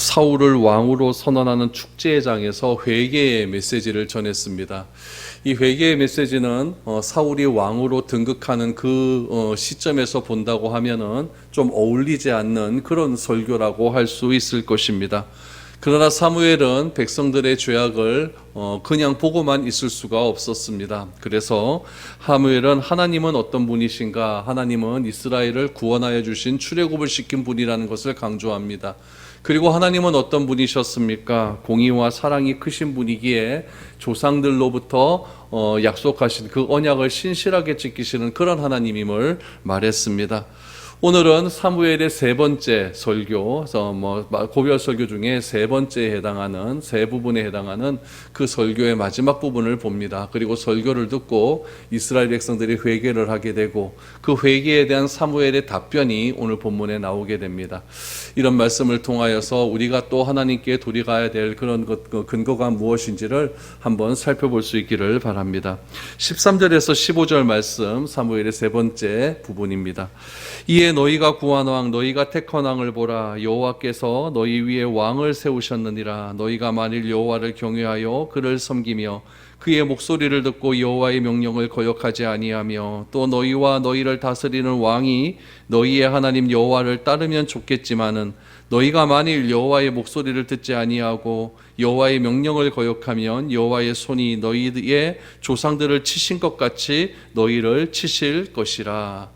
사울을 왕으로 선언하는 축제장에서 회개의 메시지를 전했습니다. 이 회개의 메시지는 사울이 왕으로 등극하는 그 시점에서 본다고 하면은 좀 어울리지 않는 그런 설교라고 할 수 있을 것입니다. 그러나 사무엘은 백성들의 죄악을 그냥 보고만 있을 수가 없었습니다. 그래서 사무엘은 하나님은 어떤 분이신가, 하나님은 이스라엘을 구원하여 주신 출애굽을 시킨 분이라는 것을 강조합니다. 그리고 하나님은 어떤 분이셨습니까? 공의와 사랑이 크신 분이기에 조상들로부터 약속하신 그 언약을 신실하게 지키시는 그런 하나님임을 말했습니다. 오늘은 사무엘의 세 번째 설교, 고별 설교 중에 세 번째에 해당하는, 세 부분에 해당하는 그 설교의 마지막 부분을 봅니다. 그리고 설교를 듣고 이스라엘 백성들이 회개를 하게 되고 그 회개에 대한 사무엘의 답변이 오늘 본문에 나오게 됩니다. 이런 말씀을 통하여서 우리가 또 하나님께 돌이가야 될 그런 그 근거가 무엇인지를 한번 살펴볼 수 있기를 바랍니다. 13절에서 15절 말씀, 사무엘의 세 번째 부분입니다. 이에 너희가 구한 왕, 너희가 택한 왕을 보라. 여호와께서 너희 위에 왕을 세우셨느니라. 너희가 만일 여호와를 경외하여 그를 섬기며 그의 목소리를 듣고 여호와의 명령을 거역하지 아니하며 또 너희와 너희를 다스리는 왕이 너희의 하나님 여호와를 따르면 좋겠지만은 너희가 만일 여호와의 목소리를 듣지 아니하고 여호와의 명령을 거역하면 여호와의 손이 너희의 조상들을 치신 것 같이 너희를 치실 것이라.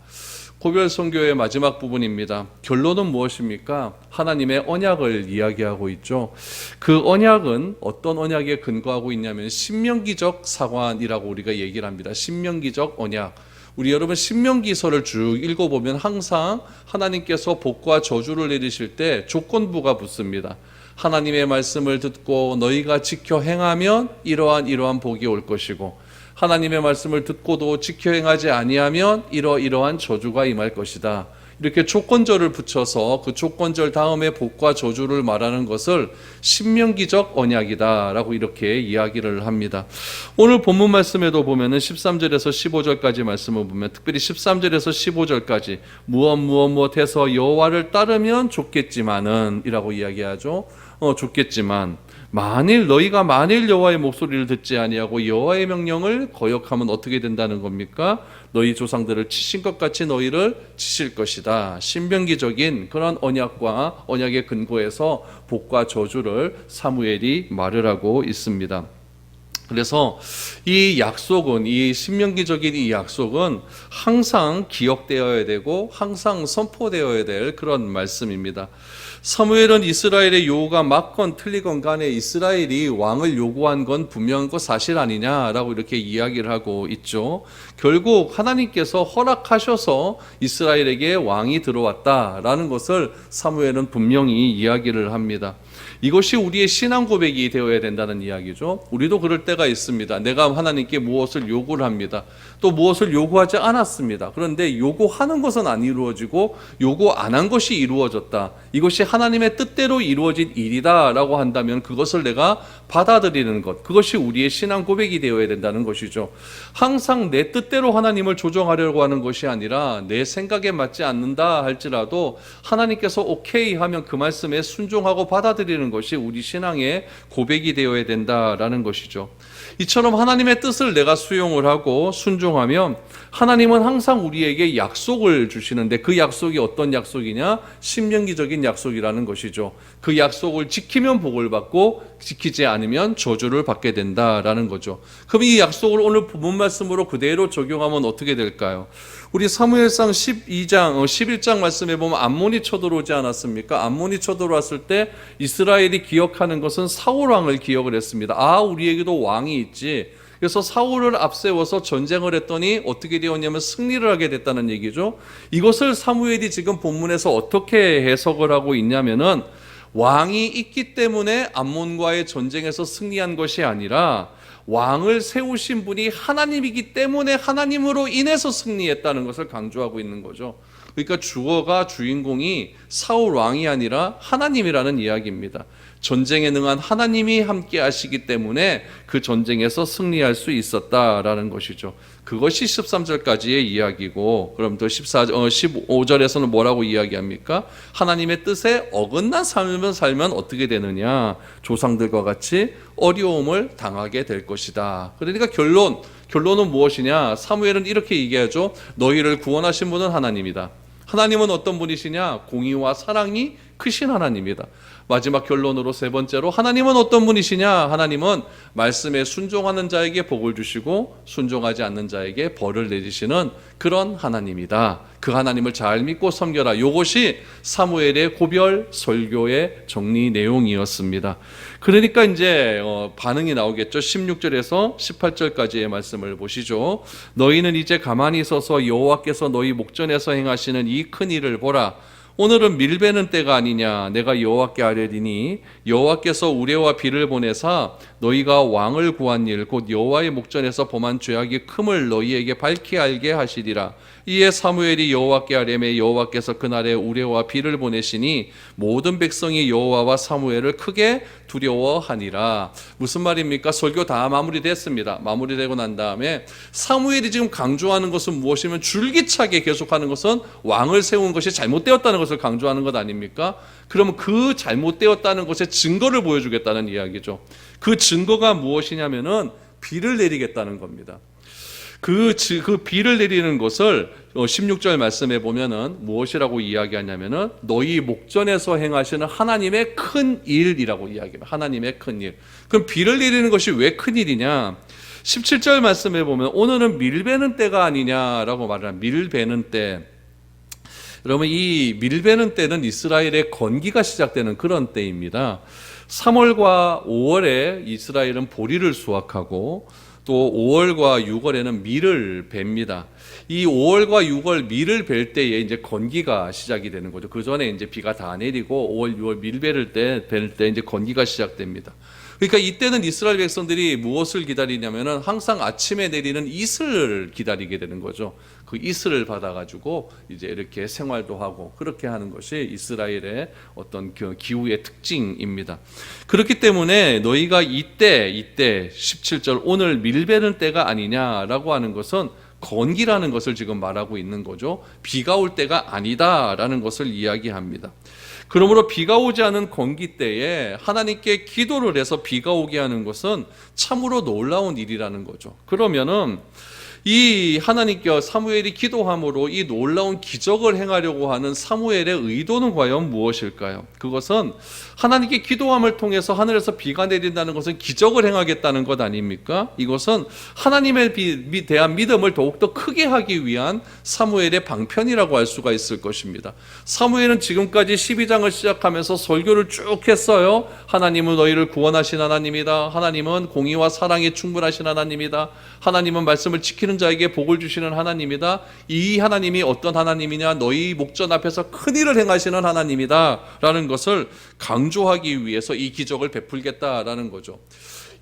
고별 선교의 마지막 부분입니다. 결론은 무엇입니까? 하나님의 언약을 이야기하고 있죠. 그 언약은 어떤 언약에 근거하고 있냐면 신명기적 사관이라고 우리가 얘기를 합니다. 신명기적 언약. 우리 여러분 신명기서를 쭉 읽어보면 항상 하나님께서 복과 저주를 내리실 때 조건부가 붙습니다. 하나님의 말씀을 듣고 너희가 지켜 행하면 이러한 복이 올 것이고 하나님의 말씀을 듣고도 지켜 행하지 아니하면 이러한 저주가 임할 것이다. 이렇게 조건절을 붙여서 그 조건절 다음에 복과 저주를 말하는 것을 신명기적 언약이다라고 이렇게 이야기를 합니다. 오늘 본문 말씀에도 보면은 13절에서 15절까지 말씀을 보면 특별히 13절에서 15절까지 무엇 해서 여호와를 따르면 좋겠지만은 이라고 이야기하죠. 좋겠지만 너희가 만일 여호와의 목소리를 듣지 아니하고 여호와의 명령을 거역하면 어떻게 된다는 겁니까? 너희 조상들을 치신 것 같이 너희를 치실 것이다. 신명기적인 그런 언약의 근거에서 복과 저주를 사무엘이 말을 하고 있습니다. 그래서 이 신명기적인 이 약속은 항상 기억되어야 되고 항상 선포되어야 될 그런 말씀입니다. 사무엘은 이스라엘의 요구가 맞건 틀리건 간에 이스라엘이 왕을 요구한 건 분명한 거 사실 아니냐라고 이렇게 이야기를 하고 있죠. 결국 하나님께서 허락하셔서 이스라엘에게 왕이 들어왔다라는 것을 사무엘은 분명히 이야기를 합니다. 이것이 우리의 신앙 고백이 되어야 된다는 이야기죠. 우리도 그럴 때가 있습니다. 내가 하나님께 무엇을 요구를 합니다. 또 무엇을 요구하지 않았습니다. 그런데 요구하는 것은 안 이루어지고 요구 안 한 것이 이루어졌다. 이것이 하나님의 뜻대로 이루어진 일이다 라고 한다면 그것을 내가 받아들이는 것, 그것이 우리의 신앙 고백이 되어야 된다는 것이죠. 항상 내 뜻대로 하나님을 조정하려고 하는 것이 아니라 내 생각에 맞지 않는다 할지라도 하나님께서 오케이 하면 그 말씀에 순종하고 받아들이는 것이 우리 신앙의 고백이 되어야 된다라는 것이죠. 이처럼 하나님의 뜻을 내가 수용을 하고 순종하면 하나님은 항상 우리에게 약속을 주시는데 그 약속이 어떤 약속이냐? 신명기적인 약속이라는 것이죠. 그 약속을 지키면 복을 받고 지키지 않으면 저주를 받게 된다라는 거죠. 그럼 이 약속을 오늘 본문 말씀으로 그대로 적용하면 어떻게 될까요? 우리 사무엘상 11장 말씀에 보면 암몬이 쳐들어오지 않았습니까? 암몬이 쳐들어왔을 때 이스라엘이 기억하는 것은 사울 왕을 기억을 했습니다. 우리에게도 왕이 있지. 그래서 사울을 앞세워서 전쟁을 했더니 어떻게 되었냐면 승리를 하게 됐다는 얘기죠. 이것을 사무엘이 지금 본문에서 어떻게 해석을 하고 있냐면은 왕이 있기 때문에 암몬과의 전쟁에서 승리한 것이 아니라 왕을 세우신 분이 하나님이기 때문에 하나님으로 인해서 승리했다는 것을 강조하고 있는 거죠. 그러니까 주인공이 사울 왕이 아니라 하나님이라는 이야기입니다. 전쟁에 능한 하나님이 함께 하시기 때문에 그 전쟁에서 승리할 수 있었다라는 것이죠. 그것이 13절까지의 이야기고, 그럼 또 15절에서는 뭐라고 이야기합니까? 하나님의 뜻에 어긋난 삶을 살면 어떻게 되느냐? 조상들과 같이 어려움을 당하게 될 것이다. 그러니까 결론은 무엇이냐? 사무엘은 이렇게 얘기하죠. 너희를 구원하신 분은 하나님이다. 하나님은 어떤 분이시냐? 공의와 사랑이 크신 하나님이다. 마지막 결론으로 세 번째로, 하나님은 어떤 분이시냐? 하나님은 말씀에 순종하는 자에게 복을 주시고 순종하지 않는 자에게 벌을 내리시는 그런 하나님이다. 그 하나님을 잘 믿고 섬겨라. 이것이 사무엘의 고별 설교의 정리 내용이었습니다. 그러니까 이제 반응이 나오겠죠. 16절에서 18절까지의 말씀을 보시죠. 너희는 이제 가만히 서서 여호와께서 너희 목전에서 행하시는 이 큰 일을 보라. 오늘은 밀베는 때가 아니냐. 내가 여호와께 아뢰리니 여호와께서 우레와 비를 보내사 너희가 왕을 구한 일 곧 여호와의 목전에서 범한 죄악이 큼을 너희에게 밝히 알게 하시리라. 이에 사무엘이 여호와께 아뢰매 여호와께서 그날에 우레와 비를 보내시니 모든 백성이 여호와와 사무엘을 크게 두려워하니라. 무슨 말입니까? 설교 다 마무리됐습니다. 마무리되고 난 다음에 사무엘이 지금 강조하는 것은 무엇이면, 줄기차게 계속하는 것은 왕을 세운 것이 잘못되었다는 것을 강조하는 것 아닙니까? 그러면 그 잘못되었다는 것의 증거를 보여주겠다는 이야기죠. 그 증거가 무엇이냐면은 비를 내리겠다는 겁니다. 그 비를 내리는 것을 16절 말씀에 보면은 무엇이라고 이야기하냐면은 너희 목전에서 행하시는 하나님의 큰 일이라고 이야기합니다. 하나님의 큰 일. 그럼 비를 내리는 것이 왜 큰 일이냐? 17절 말씀에 보면 오늘은 밀베는 때가 아니냐라고 말합니다. 밀베는 때. 여러분, 이 밀베는 때는 이스라엘의 건기가 시작되는 그런 때입니다. 3월과 5월에 이스라엘은 보리를 수확하고 또 5월과 6월에는 밀을 뱁니다. 이 5월과 6월 밀을 벨 때에 이제 건기가 시작이 되는 거죠. 그 전에 이제 비가 다 내리고 5월, 6월 밀 벨 때 이제 건기가 시작됩니다. 그러니까 이때는 이스라엘 백성들이 무엇을 기다리냐면은 항상 아침에 내리는 이슬을 기다리게 되는 거죠. 그 이슬을 받아가지고 이제 이렇게 생활도 하고 그렇게 하는 것이 이스라엘의 어떤 그 기후의 특징입니다. 그렇기 때문에 너희가 이때 17절 오늘 밀베는 때가 아니냐라고 하는 것은 건기라는 것을 지금 말하고 있는 거죠. 비가 올 때가 아니다라는 것을 이야기합니다. 그러므로 비가 오지 않은 건기 때에 하나님께 기도를 해서 비가 오게 하는 것은 참으로 놀라운 일이라는 거죠. 그러면은 이 하나님께 사무엘이 기도함으로 이 놀라운 기적을 행하려고 하는 사무엘의 의도는 과연 무엇일까요? 그것은 하나님께 기도함을 통해서 하늘에서 비가 내린다는 것은 기적을 행하겠다는 것 아닙니까? 이것은 하나님에 대한 믿음을 더욱더 크게 하기 위한 사무엘의 방편이라고 할 수가 있을 것입니다. 사무엘은 지금까지 12장을 시작하면서 설교를 쭉 했어요. 하나님은 너희를 구원하신 하나님이다. 하나님은 공의와 사랑이 충분하신 하나님이다. 하나님은 말씀을 지키는 자에게 복을 주시는 하나님이다. 이 하나님이 어떤 하나님이냐? 너희 목전 앞에서 큰 일을 행하시는 하나님이다 라는 것을 강조하기 위해서 이 기적을 베풀겠다라는 거죠.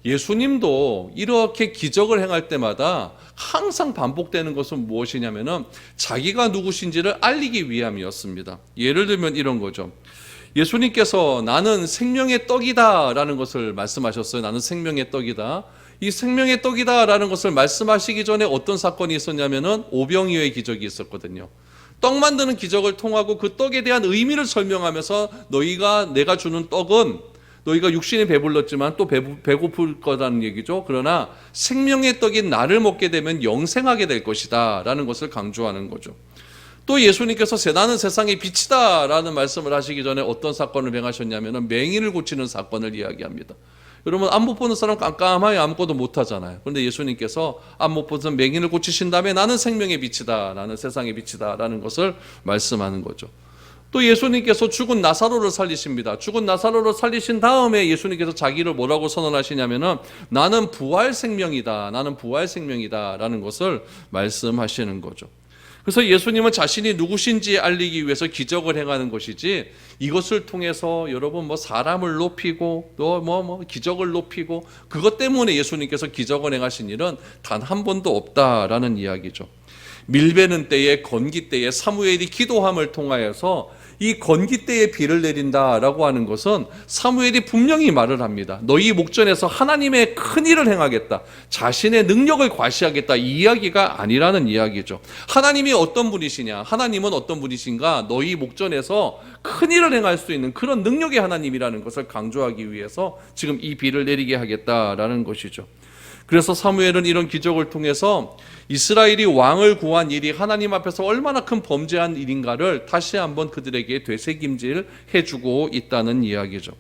예수님도 이렇게 기적을 행할 때마다 항상 반복되는 것은 무엇이냐면은 자기가 누구신지를 알리기 위함이었습니다. 예를 들면 이런 거죠. 예수님께서 나는 생명의 떡이다 라는 것을 말씀하셨어요. 나는 생명의 떡이다. 이 생명의 떡이다 라는 것을 말씀하시기 전에 어떤 사건이 있었냐면은 오병이어의 기적이 있었거든요. 떡 만드는 기적을 통하고 그 떡에 대한 의미를 설명하면서 내가 주는 떡은 너희가 육신이 배불렀지만 또 배고플 거라는 얘기죠. 그러나 생명의 떡인 나를 먹게 되면 영생하게 될 것이다 라는 것을 강조하는 거죠. 또 예수님께서 나는 세상의 빛이다 라는 말씀을 하시기 전에 어떤 사건을 행하셨냐면 맹인을 고치는 사건을 이야기합니다. 여러분, 앞 못 보는 사람 깜깜하게 아무것도 못하잖아요. 그런데 예수님께서 앞 못 보는 맹인을 고치신 다음에 나는 생명의 빛이다, 나는 세상의 빛이다 라는 것을 말씀하는 거죠. 또 예수님께서 죽은 나사로를 살리십니다. 죽은 나사로를 살리신 다음에 예수님께서 자기를 뭐라고 선언하시냐면은 나는 부활 생명이다, 나는 부활 생명이다 라는 것을 말씀하시는 거죠. 그래서 예수님은 자신이 누구신지 알리기 위해서 기적을 행하는 것이지, 이것을 통해서 여러분 사람을 높이고 또 기적을 높이고 그것 때문에 예수님께서 기적을 행하신 일은 단 한 번도 없다라는 이야기죠. 밀베는 때에 건기 때에 사무엘이 기도함을 통하여서 이 건기 때에 비를 내린다라고 하는 것은 사무엘이 분명히 말을 합니다. 너희 목전에서 하나님의 큰 일을 행하겠다, 자신의 능력을 과시하겠다, 이 이야기가 아니라는 이야기죠. 하나님이 어떤 분이시냐, 하나님은 어떤 분이신가, 너희 목전에서 큰 일을 행할 수 있는 그런 능력의 하나님이라는 것을 강조하기 위해서 지금 이 비를 내리게 하겠다라는 것이죠. 그래서 사무엘은 이런 기적을 통해서 이스라엘이 왕을 구한 일이 하나님 앞에서 얼마나 큰 범죄한 일인가를 다시 한번 그들에게 되새김질 해주고 있다는 이야기죠.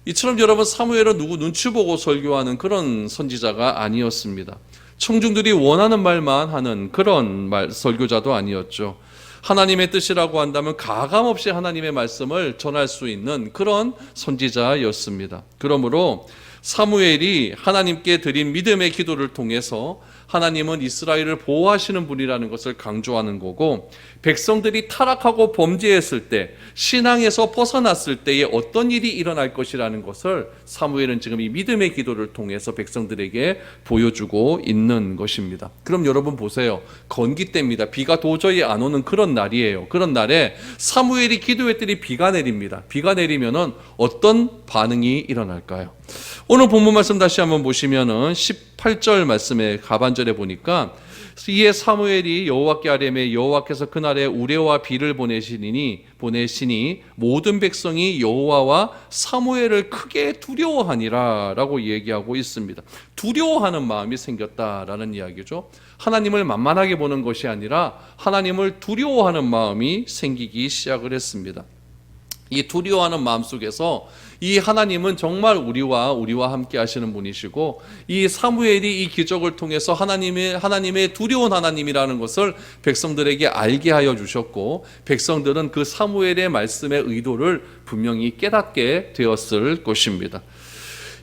이처럼 여러분, 사무엘은 누구 눈치 보고 설교하는 그런 선지자가 아니었습니다. 청중들이 원하는 말만 하는 그런 설교자도 아니었죠. 하나님의 뜻이라고 한다면 가감없이 하나님의 말씀을 전할 수 있는 그런 선지자였습니다. 그러므로 사무엘이 하나님께 드린 믿음의 기도를 통해서 하나님은 이스라엘을 보호하시는 분이라는 것을 강조하는 거고, 백성들이 타락하고 범죄했을 때, 신앙에서 벗어났을 때에 어떤 일이 일어날 것이라는 것을 사무엘은 지금 이 믿음의 기도를 통해서 백성들에게 보여주고 있는 것입니다. 그럼 여러분 보세요. 건기 때입니다. 비가 도저히 안 오는 그런 날이에요. 그런 날에 사무엘이 기도했더니 비가 내립니다. 비가 내리면은 어떤 반응이 일어날까요? 오늘 본문 말씀 다시 한번 보시면은 18절 말씀의 가반절에 보니까, 이에 사무엘이 여호와께 아뢰매 여호와께서 그날에 우레와 비를 보내시니 모든 백성이 여호와와 사무엘을 크게 두려워하니라 라고 얘기하고 있습니다. 두려워하는 마음이 생겼다라는 이야기죠. 하나님을 만만하게 보는 것이 아니라 하나님을 두려워하는 마음이 생기기 시작을 했습니다. 이 두려워하는 마음 속에서 이 하나님은 정말 우리와 함께 하시는 분이시고, 이 사무엘이 이 기적을 통해서 하나님의 두려운 하나님이라는 것을 백성들에게 알게 하여 주셨고, 백성들은 그 사무엘의 말씀의 의도를 분명히 깨닫게 되었을 것입니다.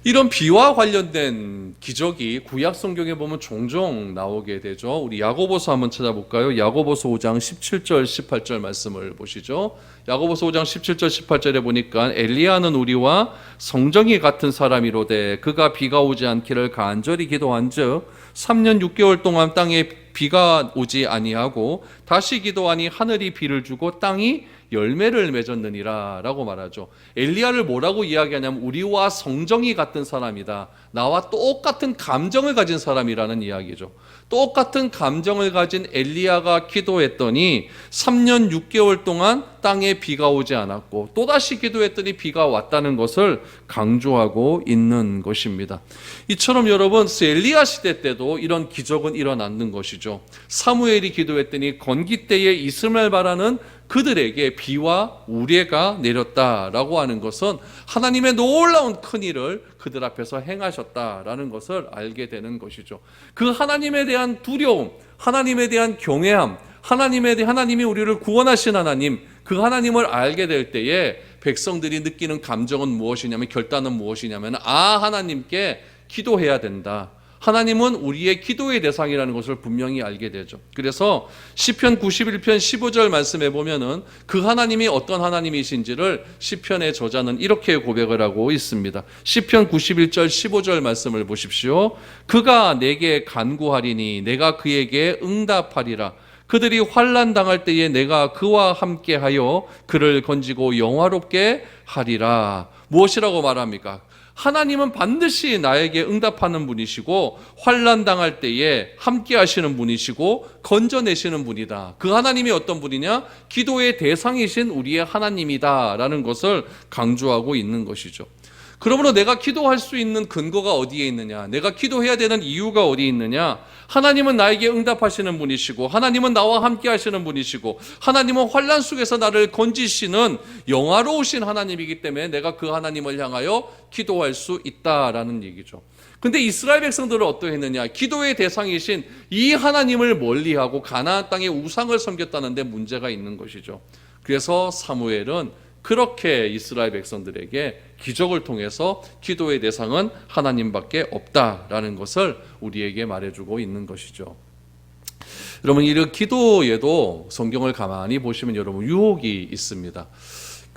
이런 비와 관련된 기적이 구약 성경에 보면 종종 나오게 되죠. 우리 야고보서 한번 찾아볼까요? 야고보서 5장 17절 18절 말씀을 보시죠. 야고보서 5장 17절 18절에 보니까, 엘리야는 우리와 성정이 같은 사람이로되 그가 비가 오지 않기를 간절히 기도한즉 3년 6개월 동안 땅에 비가 오지 아니하고 다시 기도하니 하늘이 비를 주고 땅이 열매를 맺었느니라 라고 말하죠. 엘리야를 뭐라고 이야기하냐면 우리와 성정이 같은 사람이다, 나와 똑같은 감정을 가진 사람이라는 이야기죠. 똑같은 감정을 가진 엘리야가 기도했더니 3년 6개월 동안 땅에 비가 오지 않았고, 또다시 기도했더니 비가 왔다는 것을 강조하고 있는 것입니다. 이처럼 여러분, 엘리야 시대 때도 이런 기적은 일어났는 것이죠. 사무엘이 기도했더니 건기 때에 있음을 바라는 그들에게 비와 우레가 내렸다라고 하는 것은 하나님의 놀라운 큰 일을 그들 앞에서 행하셨다라는 것을 알게 되는 것이죠. 그 하나님에 대한 두려움, 하나님에 대한 경외함, 하나님이 우리를 구원하신 하나님, 그 하나님을 알게 될 때에 백성들이 느끼는 감정은 무엇이냐면, 결단은 무엇이냐면, 하나님께 기도해야 된다, 하나님은 우리의 기도의 대상이라는 것을 분명히 알게 되죠. 그래서 시편 91편 15절 말씀에 보면은 그 하나님이 어떤 하나님이신지를 시편의 저자는 이렇게 고백을 하고 있습니다. 시편 91절 15절 말씀을 보십시오. 그가 내게 간구하리니 내가 그에게 응답하리라. 그들이 환난 당할 때에 내가 그와 함께하여 그를 건지고 영화롭게 하리라. 무엇이라고 말합니까? 하나님은 반드시 나에게 응답하는 분이시고, 환난 당할 때에 함께 하시는 분이시고 건져내시는 분이다. 그 하나님이 어떤 분이냐? 기도의 대상이신 우리의 하나님이다라는 것을 강조하고 있는 것이죠. 그러므로 내가 기도할 수 있는 근거가 어디에 있느냐? 내가 기도해야 되는 이유가 어디에 있느냐? 하나님은 나에게 응답하시는 분이시고, 하나님은 나와 함께 하시는 분이시고, 하나님은 환난 속에서 나를 건지시는 영화로우신 하나님이기 때문에 내가 그 하나님을 향하여 기도할 수 있다라는 얘기죠. 근데 이스라엘 백성들은 어떠했느냐? 기도의 대상이신 이 하나님을 멀리하고 가나안 땅의 우상을 섬겼다는 데 문제가 있는 것이죠. 그래서 사무엘은 그렇게 이스라엘 백성들에게 기적을 통해서 기도의 대상은 하나님밖에 없다라는 것을 우리에게 말해주고 있는 것이죠. 여러분, 이 기도에도 성경을 가만히 보시면 여러분 유혹이 있습니다.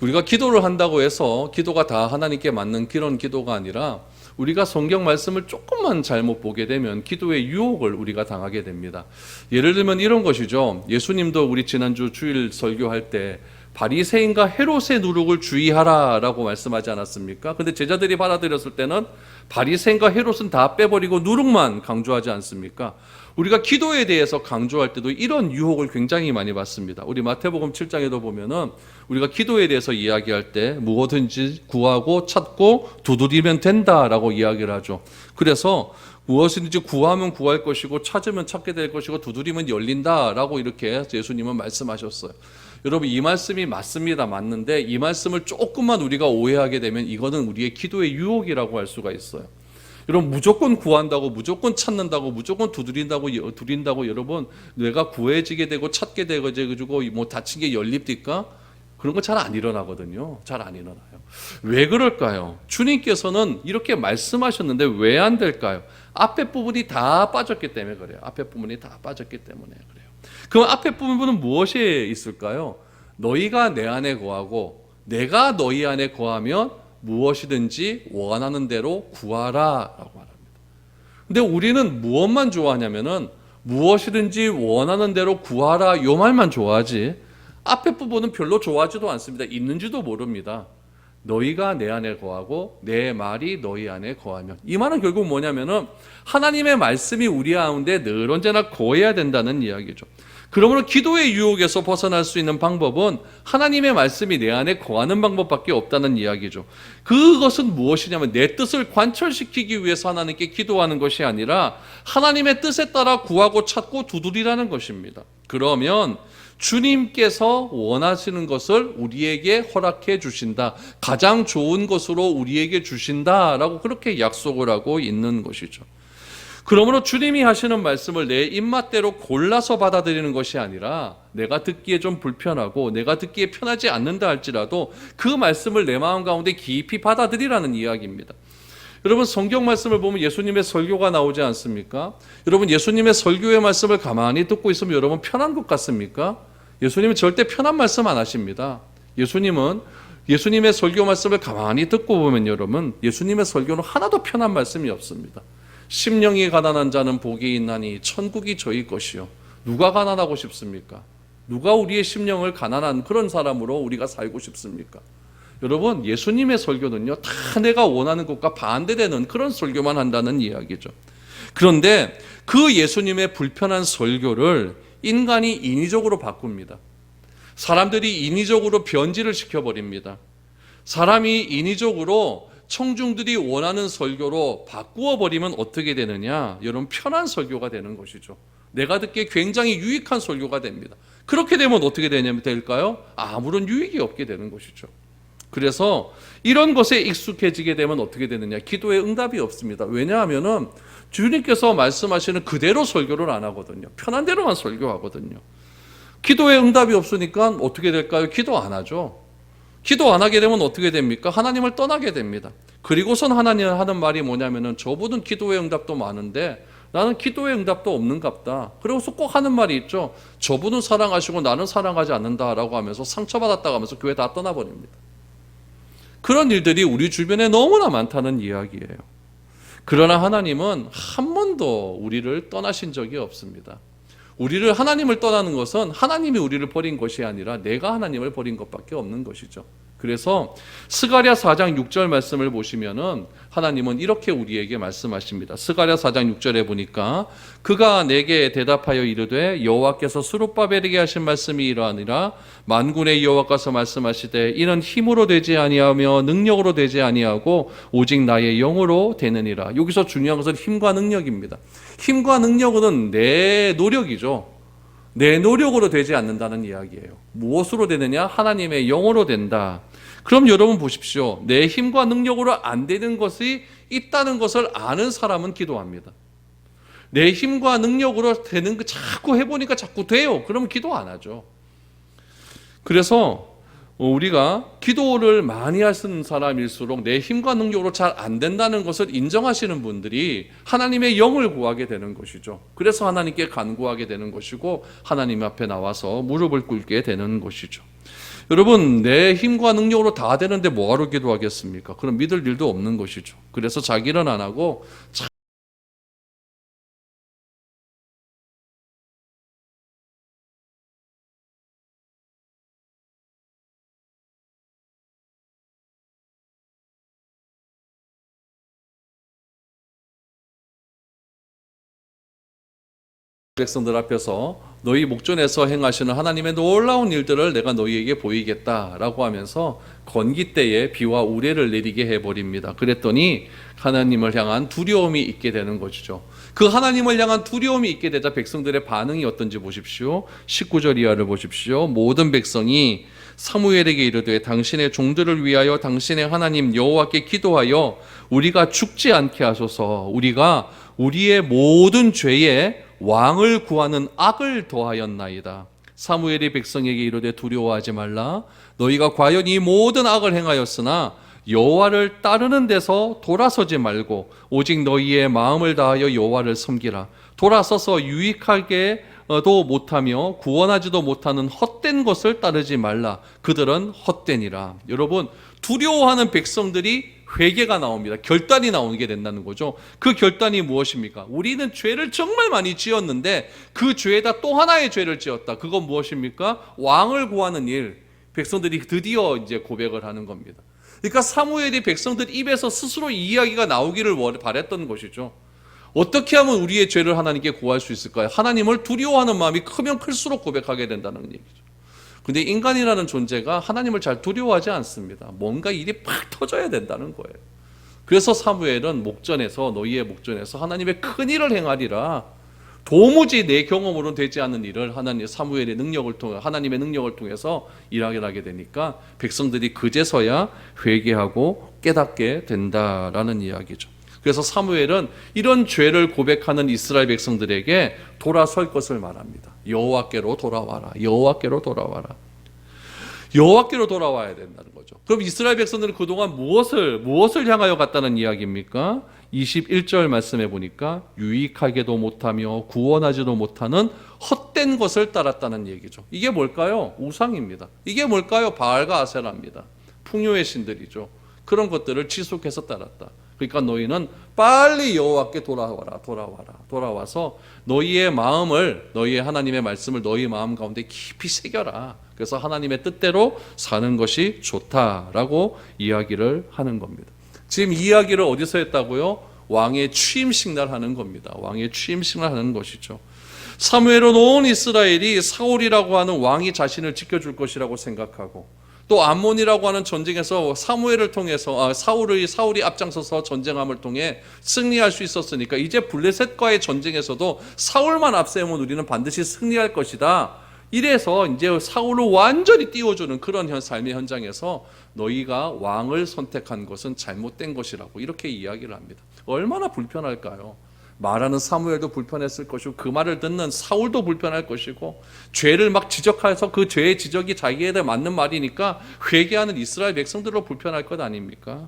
우리가 기도를 한다고 해서 기도가 다 하나님께 맞는 그런 기도가 아니라 우리가 성경 말씀을 조금만 잘못 보게 되면 기도의 유혹을 우리가 당하게 됩니다. 예를 들면 이런 것이죠. 예수님도 우리 지난주 주일 설교할 때 바리새인과 헤롯의 누룩을 주의하라라고 말씀하지 않았습니까? 근데 제자들이 받아들였을 때는 바리새인과 헤롯은 다 빼버리고 누룩만 강조하지 않습니까? 우리가 기도에 대해서 강조할 때도 이런 유혹을 굉장히 많이 받습니다. 우리 마태복음 7장에도 보면은 우리가 기도에 대해서 이야기할 때 무엇든지 구하고 찾고 두드리면 된다라고 이야기를 하죠. 그래서 무엇이든지 구하면 구할 것이고 찾으면 찾게 될 것이고 두드리면 열린다라고 이렇게 예수님은 말씀하셨어요. 여러분 이 말씀이 맞습니다. 맞는데 이 말씀을 조금만 우리가 오해하게 되면 이거는 우리의 기도의 유혹이라고 할 수가 있어요. 여러분 무조건 구한다고 무조건 찾는다고 무조건 두드린다고 여러분 내가 구해지게 되고 찾게 되고 뭐 다친 게 열립니까? 그런 거 잘 안 일어나거든요. 잘 안 일어나요. 왜 그럴까요? 주님께서는 이렇게 말씀하셨는데 왜 안 될까요? 앞에 부분이 다 빠졌기 때문에 그래요. 앞에 부분이 다 빠졌기 때문에 그래요. 그럼 앞에 부분은 무엇이 있을까요? 너희가 내 안에 거하고 내가 너희 안에 거하면 무엇이든지 원하는 대로 구하라라고 말합니다. 근데 우리는 무엇만 좋아하냐면은 무엇이든지 원하는 대로 구하라 요 말만 좋아하지 앞에 부분은 별로 좋아하지도 않습니다. 있는지도 모릅니다. 너희가 내 안에 거하고 내 말이 너희 안에 거하면 이 말은 결국 뭐냐면은 하나님의 말씀이 우리 가운데 늘 언제나 거해야 된다는 이야기죠. 그러므로 기도의 유혹에서 벗어날 수 있는 방법은 하나님의 말씀이 내 안에 거하는 방법밖에 없다는 이야기죠. 그것은 무엇이냐면 내 뜻을 관철시키기 위해서 하나님께 기도하는 것이 아니라 하나님의 뜻에 따라 구하고 찾고 두드리라는 것입니다. 그러면 주님께서 원하시는 것을 우리에게 허락해 주신다. 가장 좋은 것으로 우리에게 주신다라고 그렇게 약속을 하고 있는 것이죠. 그러므로 주님이 하시는 말씀을 내 입맛대로 골라서 받아들이는 것이 아니라 내가 듣기에 좀 불편하고 내가 듣기에 편하지 않는다 할지라도 그 말씀을 내 마음 가운데 깊이 받아들이라는 이야기입니다. 여러분 성경 말씀을 보면 예수님의 설교가 나오지 않습니까? 여러분 예수님의 설교의 말씀을 가만히 듣고 있으면 여러분 편한 것 같습니까? 예수님은 절대 편한 말씀 안 하십니다. 예수님은 예수님의 설교 말씀을 가만히 듣고 보면 여러분 예수님의 설교는 하나도 편한 말씀이 없습니다. 심령이 가난한 자는 복이 있나니 천국이 저희 것이요. 누가 가난하고 싶습니까? 누가 우리의 심령을 가난한 그런 사람으로 우리가 살고 싶습니까? 여러분 예수님의 설교는요 다 내가 원하는 것과 반대되는 그런 설교만 한다는 이야기죠. 그런데 그 예수님의 불편한 설교를 인간이 인위적으로 바꿉니다. 사람들이 인위적으로 변질을 시켜버립니다. 사람이 인위적으로 청중들이 원하는 설교로 바꾸어 버리면 어떻게 되느냐? 여러분 편한 설교가 되는 것이죠. 내가 듣기에 굉장히 유익한 설교가 됩니다. 그렇게 되면 어떻게 될까요? 아무런 유익이 없게 되는 것이죠. 그래서 이런 것에 익숙해지게 되면 어떻게 되느냐? 기도에 응답이 없습니다. 왜냐하면은 주님께서 말씀하시는 그대로 설교를 안 하거든요. 편한 대로만 설교하거든요. 기도에 응답이 없으니까 어떻게 될까요? 기도 안 하죠. 기도 안 하게 되면 어떻게 됩니까? 하나님을 떠나게 됩니다. 그리고선 하나님 하는 말이 뭐냐면은 저분은 기도의 응답도 많은데 나는 기도의 응답도 없는갑다. 그리고서 꼭 하는 말이 있죠. 저분은 사랑하시고 나는 사랑하지 않는다라고 하면서 상처받았다고 하면서 교회 다 떠나버립니다. 그런 일들이 우리 주변에 너무나 많다는 이야기예요. 그러나 하나님은 한 번도 우리를 떠나신 적이 없습니다. 우리를 하나님을 떠나는 것은 하나님이 우리를 버린 것이 아니라 내가 하나님을 버린 것밖에 없는 것이죠. 그래서 스가랴 4장 6절 말씀을 보시면은 하나님은 이렇게 우리에게 말씀하십니다. 스가랴 4장 6절에 보니까 그가 내게 대답하여 이르되 여호와께서 스룹바벨에게 하신 말씀이 이러하니라 만군의 여호와께서 말씀하시되 이는 힘으로 되지 아니하며 능력으로 되지 아니하고 오직 나의 영으로 되느니라. 여기서 중요한 것은 힘과 능력입니다. 힘과 능력은 내 노력이죠. 내 노력으로 되지 않는다는 이야기예요. 무엇으로 되느냐? 하나님의 영으로 된다. 그럼 여러분 보십시오. 내 힘과 능력으로 안 되는 것이 있다는 것을 아는 사람은 기도합니다. 내 힘과 능력으로 되는 거 자꾸 해보니까 자꾸 돼요. 그러면 기도 안 하죠. 그래서 우리가 기도를 많이 하시는 사람일수록 내 힘과 능력으로 잘 안 된다는 것을 인정하시는 분들이 하나님의 영을 구하게 되는 것이죠. 그래서 하나님께 간구하게 되는 것이고 하나님 앞에 나와서 무릎을 꿇게 되는 것이죠. 여러분, 내 힘과 능력으로 다 되는데 뭐하러 기도하겠습니까? 그럼 믿을 일도 없는 것이죠. 그래서 자기는 안 하고 백성들 앞에서 너희 목전에서 행하시는 하나님의 놀라운 일들을 내가 너희에게 보이겠다라고 하면서 건기 때에 비와 우레를 내리게 해버립니다. 그랬더니 하나님을 향한 두려움이 있게 되는 것이죠. 그 하나님을 향한 두려움이 있게 되자 백성들의 반응이 어떤지 보십시오. 19절 이하를 보십시오. 모든 백성이 사무엘에게 이르되 당신의 종들을 위하여 당신의 하나님 여호와께 기도하여 우리가 죽지 않게 하소서. 우리가 우리의 모든 죄에 왕을 구하는 악을 더하였나이다. 사무엘이 백성에게 이르되 두려워하지 말라. 너희가 과연 이 모든 악을 행하였으나 여호와를 따르는 데서 돌아서지 말고 오직 너희의 마음을 다하여 여호와를 섬기라. 돌아서서 유익하게도 못하며 구원하지도 못하는 헛된 것을 따르지 말라. 그들은 헛되니라. 여러분, 두려워하는 백성들이 회개가 나옵니다. 결단이 나오게 된다는 거죠. 그 결단이 무엇입니까? 우리는 죄를 정말 많이 지었는데 그 죄에다 또 하나의 죄를 지었다. 그건 무엇입니까? 왕을 구하는 일. 백성들이 드디어 이제 고백을 하는 겁니다. 그러니까 사무엘이 백성들 입에서 스스로 이 이야기가 나오기를 바랬던 것이죠. 어떻게 하면 우리의 죄를 하나님께 구할 수 있을까요? 하나님을 두려워하는 마음이 크면 클수록 고백하게 된다는 얘기죠. 근데 인간이라는 존재가 하나님을 잘 두려워하지 않습니다. 뭔가 일이 팍 터져야 된다는 거예요. 그래서 사무엘은 너희의 목전에서 하나님의 큰 일을 행하리라. 도무지 내 경험으로는 되지 않는 일을 사무엘의 능력을 통해 하나님의 능력을 통해서 일하게 되니까 백성들이 그제서야 회개하고 깨닫게 된다라는 이야기죠. 그래서 사무엘은 이런 죄를 고백하는 이스라엘 백성들에게 돌아설 것을 말합니다. 여호와께로 돌아와라. 여호와께로 돌아와라. 여호와께로 돌아와야 된다는 거죠. 그럼 이스라엘 백성들은 그동안 무엇을 향하여 갔다는 이야기입니까? 21절 말씀해 보니까 유익하게도 못하며 구원하지도 못하는 헛된 것을 따랐다는 얘기죠. 이게 뭘까요? 우상입니다. 이게 뭘까요? 바알과 아세라입니다. 풍요의 신들이죠. 그런 것들을 지속해서 따랐다. 그러니까 너희는 빨리 여호와께 돌아와서 너희의 하나님의 말씀을 너희 마음 가운데 깊이 새겨라. 그래서 하나님의 뜻대로 사는 것이 좋다라고 이야기를 하는 겁니다. 지금 이야기를 어디서 했다고요? 왕의 취임식 날 하는 겁니다. 왕의 취임식 날 하는 것이죠. 사무엘은 온 이스라엘이 사울이라고 하는 왕이 자신을 지켜줄 것이라고 생각하고 또 암몬이라고 하는 전쟁에서 사무엘을 통해서 사울이 앞장서서 전쟁함을 통해 승리할 수 있었으니까 이제 블레셋과의 전쟁에서도 사울만 앞세우면 우리는 반드시 승리할 것이다. 이래서 이제 사울을 완전히 띄워주는 그런 삶의 현장에서 너희가 왕을 선택한 것은 잘못된 것이라고 이렇게 이야기를 합니다. 얼마나 불편할까요? 말하는 사무엘도 불편했을 것이고 그 말을 듣는 사울도 불편할 것이고 죄를 막 지적해서 그 죄의 지적이 자기에게 맞는 말이니까 회개하는 이스라엘 백성들도 불편할 것 아닙니까?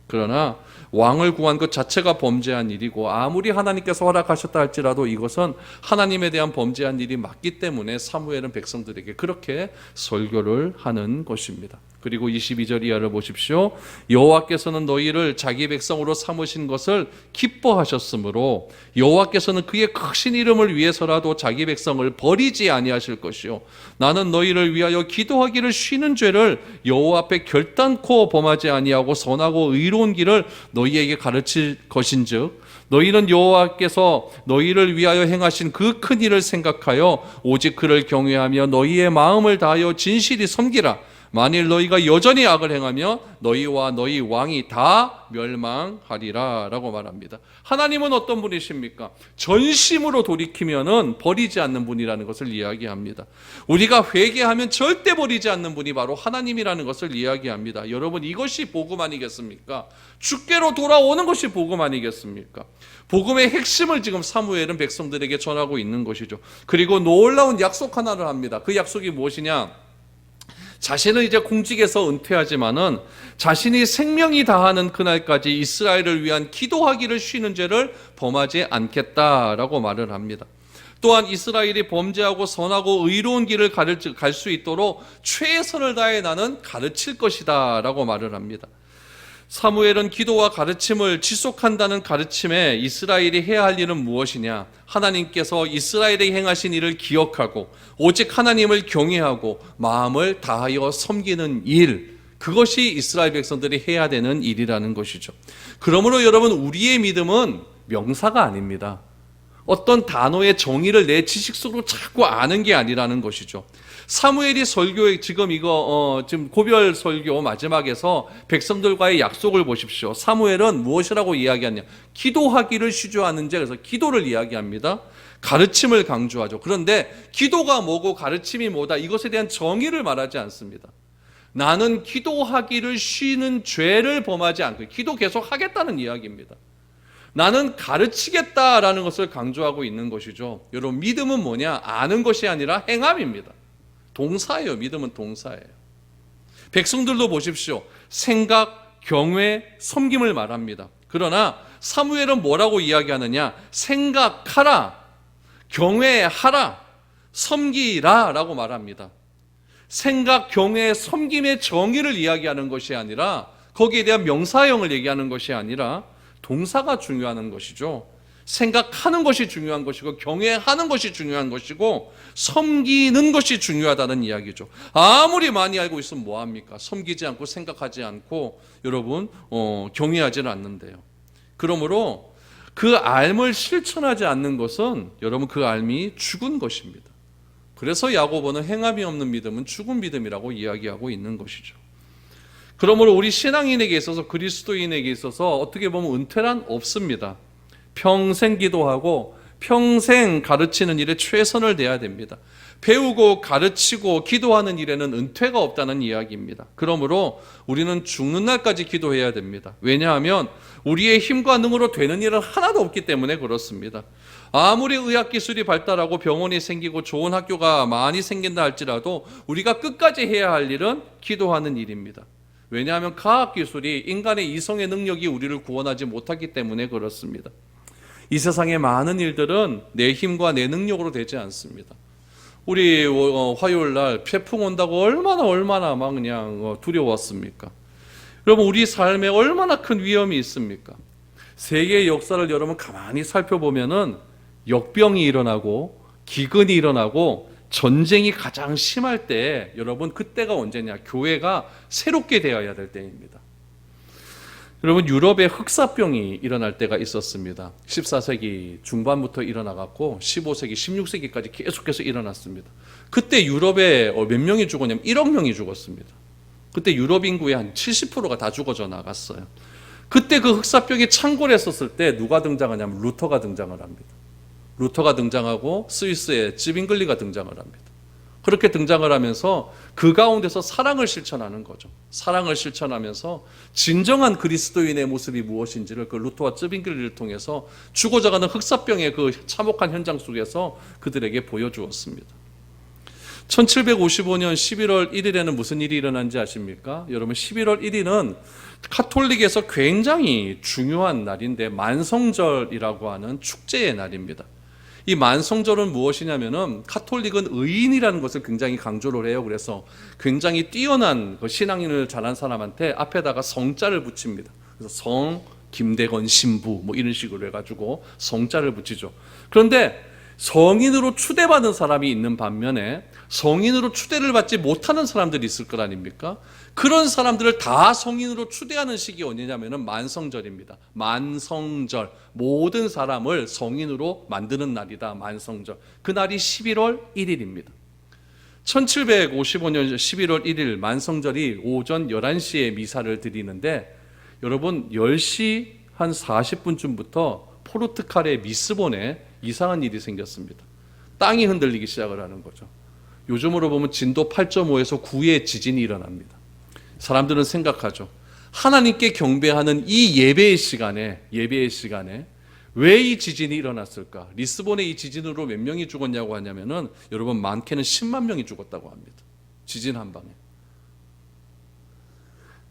그러나 왕을 구한 것 자체가 범죄한 일이고 아무리 하나님께서 허락하셨다 할지라도 이것은 하나님에 대한 범죄한 일이 맞기 때문에 사무엘은 백성들에게 그렇게 설교를 하는 것입니다. 그리고 22절 이하를 보십시오. 여호와께서는 너희를 자기 백성으로 삼으신 것을 기뻐하셨으므로 여호와께서는 그의 크신 이름을 위해서라도 자기 백성을 버리지 아니하실 것이요 나는 너희를 위하여 기도하기를 쉬는 죄를 여호와 앞에 결단코 범하지 아니하고 선하고 의로운 길을 너희에게 가르칠 것인즉 너희는 여호와께서 너희를 위하여 행하신 그 큰 일을 생각하여 오직 그를 경외하며 너희의 마음을 다하여 진실이 섬기라. 만일 너희가 여전히 악을 행하며 너희와 너희 왕이 다 멸망하리라 라고 말합니다. 하나님은 어떤 분이십니까? 전심으로 돌이키면은 버리지 않는 분이라는 것을 이야기합니다. 우리가 회개하면 절대 버리지 않는 분이 바로 하나님이라는 것을 이야기합니다. 여러분, 이것이 복음 아니겠습니까? 주께로 돌아오는 것이 복음 아니겠습니까? 복음의 핵심을 지금 사무엘은 백성들에게 전하고 있는 것이죠. 그리고 놀라운 약속 하나를 합니다. 그 약속이 무엇이냐? 자신은 이제 공직에서 은퇴하지만은 자신이 생명이 다하는 그날까지 이스라엘을 위한 기도하기를 쉬는 죄를 범하지 않겠다라고 말을 합니다. 또한 이스라엘이 범죄하고 선하고 의로운 길을 갈 수 있도록 최선을 다해 나는 가르칠 것이다 라고 말을 합니다. 사무엘은 기도와 가르침을 지속한다는 가르침에 이스라엘이 해야 할 일은 무엇이냐? 하나님께서 이스라엘에 행하신 일을 기억하고 오직 하나님을 경외하고 마음을 다하여 섬기는 일, 그것이 이스라엘 백성들이 해야 되는 일이라는 것이죠. 그러므로 여러분, 우리의 믿음은 명사가 아닙니다. 어떤 단어의 정의를 내 지식 속으로 자꾸 아는 게 아니라는 것이죠. 사무엘이 설교에 지금 지금 고별 설교 마지막에서 백성들과의 약속을 보십시오. 사무엘은 무엇이라고 이야기하냐? 기도하기를 시조하는 자, 그래서 기도를 이야기합니다. 가르침을 강조하죠. 그런데 기도가 뭐고 가르침이 뭐다, 이것에 대한 정의를 말하지 않습니다. 나는 기도하기를 쉬는 죄를 범하지 않고, 기도 계속 하겠다는 이야기입니다. 나는 가르치겠다라는 것을 강조하고 있는 것이죠. 여러분, 믿음은 뭐냐? 아는 것이 아니라 행함입니다. 동사예요. 믿음은 동사예요. 백성들도 보십시오. 생각, 경외, 섬김을 말합니다. 그러나 사무엘은 뭐라고 이야기하느냐? 생각하라, 경외하라, 섬기라 라고 말합니다. 생각, 경외, 섬김의 정의를 이야기하는 것이 아니라, 거기에 대한 명사형을 얘기하는 것이 아니라 동사가 중요한 것이죠. 생각하는 것이 중요한 것이고, 경외하는 것이 중요한 것이고, 섬기는 것이 중요하다는 이야기죠. 아무리 많이 알고 있으면 뭐합니까? 섬기지 않고 생각하지 않고 여러분 경외하지는 않는데요. 그러므로 그 알을 실천하지 않는 것은 여러분 그 알이 죽은 것입니다. 그래서 야고보는 행함이 없는 믿음은 죽은 믿음이라고 이야기하고 있는 것이죠. 그러므로 우리 신앙인에게 있어서, 그리스도인에게 있어서 어떻게 보면 은퇴란 없습니다. 평생 기도하고 평생 가르치는 일에 최선을 다해야 됩니다. 배우고 가르치고 기도하는 일에는 은퇴가 없다는 이야기입니다. 그러므로 우리는 죽는 날까지 기도해야 됩니다. 왜냐하면 우리의 힘과 능으로 되는 일은 하나도 없기 때문에 그렇습니다. 아무리 의학기술이 발달하고 병원이 생기고 좋은 학교가 많이 생긴다 할지라도 우리가 끝까지 해야 할 일은 기도하는 일입니다. 왜냐하면 과학기술이 인간의 이성의 능력이 우리를 구원하지 못하기 때문에 그렇습니다. 이 세상의 많은 일들은 내 힘과 내 능력으로 되지 않습니다. 우리 화요일 날 태풍 온다고 얼마나 막 그냥 두려웠습니까? 여러분, 우리 삶에 얼마나 큰 위험이 있습니까? 세계의 역사를 여러분 가만히 살펴보면은 역병이 일어나고 기근이 일어나고 전쟁이 가장 심할 때, 여러분 그때가 언제냐? 교회가 새롭게 되어야 될 때입니다. 여러분, 유럽에 흑사병이 일어날 때가 있었습니다. 14세기 중반부터 일어나갖고 15세기, 16세기까지 계속해서 일어났습니다. 그때 유럽에 몇 명이 죽었냐면 1억 명이 죽었습니다. 그때 유럽 인구의 한 70%가 다 죽어져 나갔어요. 그때 그 흑사병이 창궐했었을 때 누가 등장하냐면 루터가 등장을 합니다. 루터가 등장하고 스위스의 찌빙글리가 등장을 합니다. 그렇게 등장을 하면서 그 가운데서 사랑을 실천하는 거죠. 사랑을 실천하면서 진정한 그리스도인의 모습이 무엇인지를 그 루터와 찌빙글리를 통해서 죽어져가는 흑사병의 그 참혹한 현장 속에서 그들에게 보여주었습니다. 1755년 11월 1일에는 무슨 일이 일어난지 아십니까? 여러분, 11월 1일은 카톨릭에서 굉장히 중요한 날인데 만성절이라고 하는 축제의 날입니다. 이 만성절은 무엇이냐면은 카톨릭은 의인이라는 것을 굉장히 강조를 해요. 그래서 굉장히 뛰어난 신앙인을 잘한 사람한테 앞에다가 성자를 붙입니다. 그래서 성 김대건 신부 뭐 이런 식으로 해가지고 성자를 붙이죠. 그런데 성인으로 추대받은 사람이 있는 반면에 성인으로 추대를 받지 못하는 사람들이 있을 것 아닙니까? 그런 사람들을 다 성인으로 추대하는 시기 언제냐면은 만성절입니다. 만성절, 모든 사람을 성인으로 만드는 날이다. 만성절. 그날이 11월 1일입니다. 1755년 11월 1일 만성절이 오전 11시에 미사를 드리는데, 여러분 10시 한 40분쯤부터 포르투갈의 미스본에 이상한 일이 생겼습니다. 땅이 흔들리기 시작을 하는 거죠. 요즘으로 보면 진도 8.5에서 9의 지진이 일어납니다. 사람들은 생각하죠. 하나님께 경배하는 이 예배의 시간에 왜 이 지진이 일어났을까? 리스본의 이 지진으로 몇 명이 죽었냐고 하냐면은 여러분 많게는 10만 명이 죽었다고 합니다. 지진 한 방에.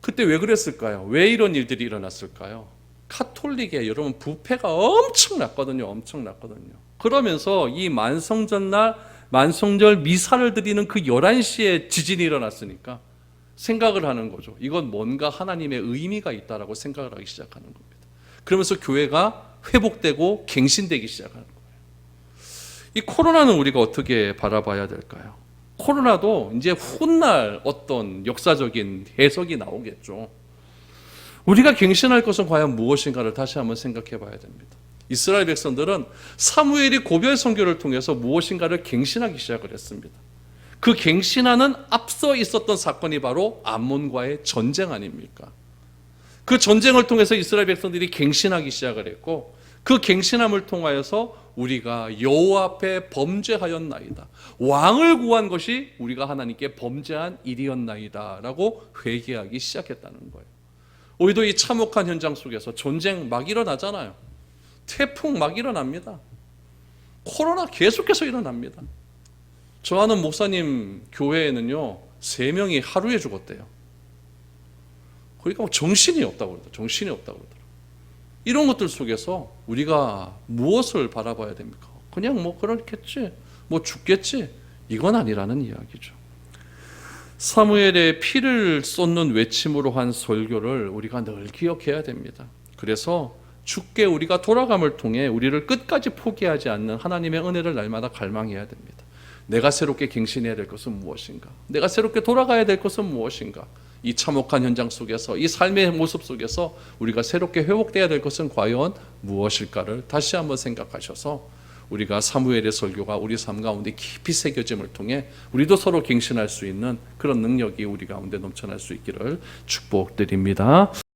그때 왜 그랬을까요? 왜 이런 일들이 일어났을까요? 카톨릭에 여러분 부패가 엄청났거든요. 그러면서 이 만성절 미사를 드리는 그 11시에 지진이 일어났으니까 생각을 하는 거죠. 이건 뭔가 하나님의 의미가 있다라고 생각을 하기 시작하는 겁니다. 그러면서 교회가 회복되고 갱신되기 시작하는 거예요. 이 코로나는 우리가 어떻게 바라봐야 될까요? 코로나도 이제 훗날 어떤 역사적인 해석이 나오겠죠. 우리가 갱신할 것은 과연 무엇인가를 다시 한번 생각해 봐야 됩니다. 이스라엘 백성들은 사무엘이 고별 선교를 통해서 무엇인가를 갱신하기 시작을 했습니다. 그 갱신하는 앞서 있었던 사건이 바로 암몬과의 전쟁 아닙니까? 그 전쟁을 통해서 이스라엘 백성들이 갱신하기 시작을 했고, 그 갱신함을 통하여서 우리가 여호와 앞에 범죄하였나이다, 왕을 구한 것이 우리가 하나님께 범죄한 일이었나이다 라고 회개하기 시작했다는 거예요. 우리도 이 참혹한 현장 속에서 전쟁 막 일어나잖아요. 태풍 막 일어납니다. 코로나 계속해서 일어납니다. 저 아는 목사님 교회에는요 3명이 하루에 죽었대요. 그러니까 정신이 없다고 그러더라고요. 정신이 없다고 그러더라고요. 이런 것들 속에서 우리가 무엇을 바라봐야 됩니까? 그냥 뭐 그렇겠지, 뭐 죽겠지, 이건 아니라는 이야기죠. 사무엘의 피를 쏟는 외침으로 한 설교를 우리가 늘 기억해야 됩니다. 그래서 주께 우리가 돌아감을 통해 우리를 끝까지 포기하지 않는 하나님의 은혜를 날마다 갈망해야 됩니다. 내가 새롭게 갱신해야 될 것은 무엇인가? 내가 새롭게 돌아가야 될 것은 무엇인가? 이 참혹한 현장 속에서, 이 삶의 모습 속에서 우리가 새롭게 회복돼야 될 것은 과연 무엇일까를 다시 한번 생각하셔서 우리가 사무엘의 설교가 우리 삶 가운데 깊이 새겨짐을 통해 우리도 서로 갱신할 수 있는 그런 능력이 우리 가운데 넘쳐날 수 있기를 축복드립니다.